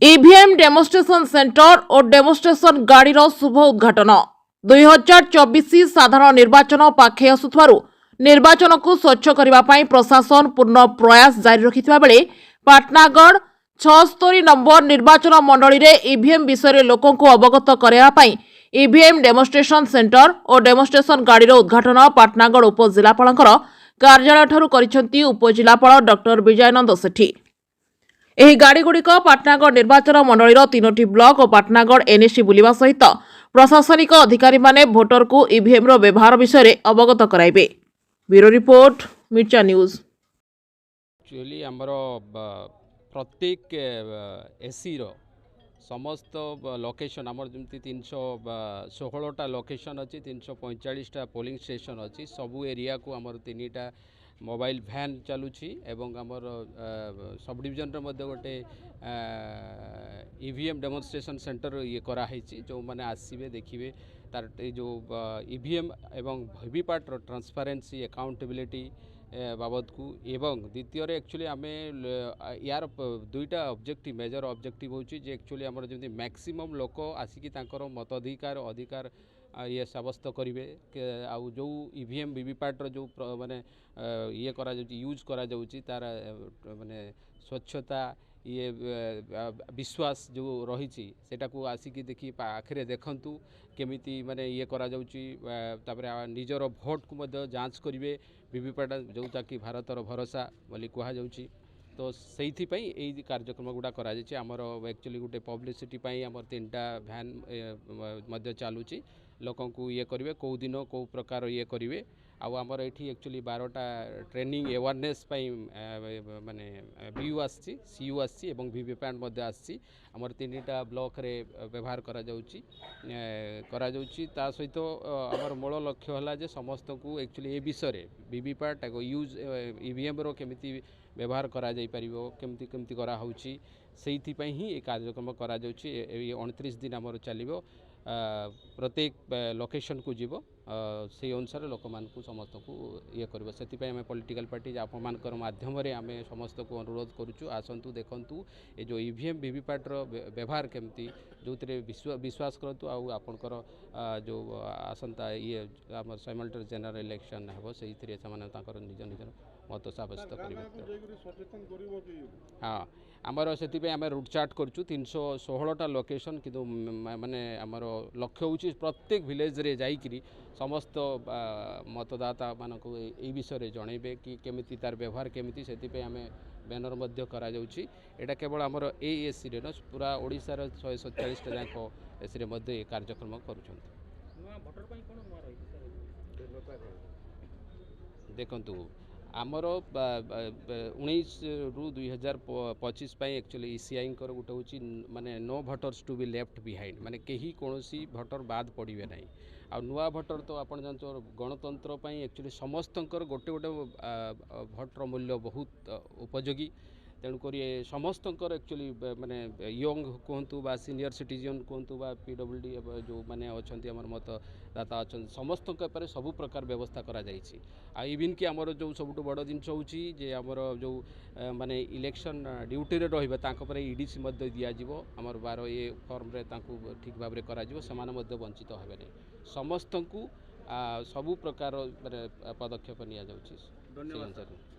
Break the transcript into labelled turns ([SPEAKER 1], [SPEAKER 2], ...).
[SPEAKER 1] EVM demonstration centre और demonstration गाड़ीर शुभ उद्घाटन 2024 साधारण निर्वाचन पाखे आसुथिबारु निर्वाचन को स्वच्छ करने प्रशासन पूर्ण प्रयास जारी रखिथिबा बेले पाटनागढ़ 76 नंबर निर्वाचन मंडली रे ईवीएम विषय लोकों को अवगत कराइबा ईवीएम डेमोन्स्ट्रेशन सेंटर और डेमोन्स्ट्रेशन गाड़ीर उद्घाटन पाटनागढ़ उपजिलापाल कार्यालय ठारू करिसेंती उपजिलापाल डॉक्टर विजयानंद सेठी। ଏହି ଗାଡ଼ିଗୁଡ଼ିକ ପାଟନାଗଡ଼ ନିର୍ବାଚନ ମଣ୍ଡଳୀର 3ଟି ବ୍ଲକ ଓ ପାଟନାଗଡ଼ ଏନ୍ଏସି ବୁଲିବା ସହିତ ପ୍ରଶାସନିକ ଅଧିକାରୀମାନେ ଭୋଟରଙ୍କୁ ଇଭିଏମ୍ର ବ୍ୟବହାର ବିଷୟରେ ଅବଗତ କରାଇବେ। Bureau report Mircha news.
[SPEAKER 2] Actually आमर प्रत्येक एसी रो समस्त लोकेशन आमर जमती 316टा लोकेशन अच्छी 345टा पोलिंग स्टेशन अच्छी सबू एरिया को आमर 3टा मोबाइल भैन चलुची एवं आमर सब डिविजन रे मध्य गोटे ईवीएम डेमोन्स्ट्रेशन सेंटर ये कराई जो मैंने आसवे देखिए तार जो ईवीएम एवं वीवीपैट ट्रांसपेरेंसी अकाउंटेबिलिटी बाबद को एवं द्वितीय एक्चुअली आम यार दुईटा ऑब्जेक्टिव मेजर ऑब्जेक्टिव होची जे एक्चुअली आमर जमी मैक्सिमम लोक आसिकी तांकर मताधिकार अधिकार ये सब्यस्त करेंगे आउ जो ईवीएम वीवीपैट जो माने ये करा यूज करा तार माने स्वच्छता ये विश्वास जो रही सेटा को आसिकी देखी आखिरे देखंतु केमिति माने ये करा तापरे निजर भोट को मध्य जांच करेंगे वीवीपैट जोटा कि भारतर भरोसा बोली कह जाउची तो से कार्यक्रम गुड़ा करमर एक्चुअली गोटे पब्लिसिटी आमर 3टा भैन मध्य चलुची लोकों को ये करेंगे कौ दिन कौ प्रकार ये करेंगे आमर ये एक्चुअली 12टा ट्रेनिंग अवेयरनेस माने बीयू आसी सीयू आसी एवं वीवीपैट मध्य आसी आमर 3टा ब्लॉक रे व्यवहार करा ता सहित आमर मूल लक्ष्य है जे समस्त को एक्चुअली ए विषय वीवीपैट यूज ईवीएम रो केमिति व्यवहार करा जाई परिबो केमिति केमिति करा होउची सेइथिपई ही ए कार्यक्रम करा जाउची 29 दिन आमर चलिबो प्रत्येक लोकेशन को जीव से अनुसार लोक मान समस्त को ये कर से आम पॉलिटिकल पार्टी आपमानकर माध्यम आम समस्त को अनुरोध करुचु आसतु देखु ये जो ईवीएम वीवीपैट व्यवहार केमती जो विश्वास करूँ आपणकर जो आसंता ये आम साइमल्टेनियस जनरल इलेक्शन हे से निज निज मत सब्यस्त करेंगे। हाँ आमर से आम रूट चार्ट करुँ 316टा लोकेशन किंतु माने आमर लक्ष्य होची प्रत्येक विलेज रे जाइकरी समस्त मतदाता मानक ए विषय जनइबे कि केमिति तार व्यवहार केमिति सेति आम बैनर मध्य करा जाउची एटा केवल आमर एएससी रे पूरा ओडिसा रे 147टा जाक एसी रे मध्य कार्यक्रम करूछन। देखंतु आमर 19 रु 2025 एक्चुअली ईसीआई गोटे हूँ माने no voters to be left behind माने कहीं कौन भोटर बाद पड़े ना आ नुआ भोटर तो आप गणतंत्र एक्चुअली समस्त गोटे गोटे भोटर मूल्य बहुत उपयोगी तेणुक समस्त एक्चुअली माने यंग कहतु बा सीनियर सिटीजन कहतु बा पीडब्ल्यूडी जो माने अच्छा मतदाता अच्छा समस्त सबू प्रकार व्यवस्था करा जाइछि आ इवन कि आमर जो सबुठ बड़ जिनस होची आमर जो माने इलेक्शन ड्यूटी रे रहिबा तांको पर ईडीसी मध्य दिया जिवो आमर 12 ए फॉर्म रे तांको ठीक भाव रे करा जिवो समान मध्य वंचित हेबे नै समस्त को सबू प्रकार पदक्षेप निया जाउछि। धन्यवाद।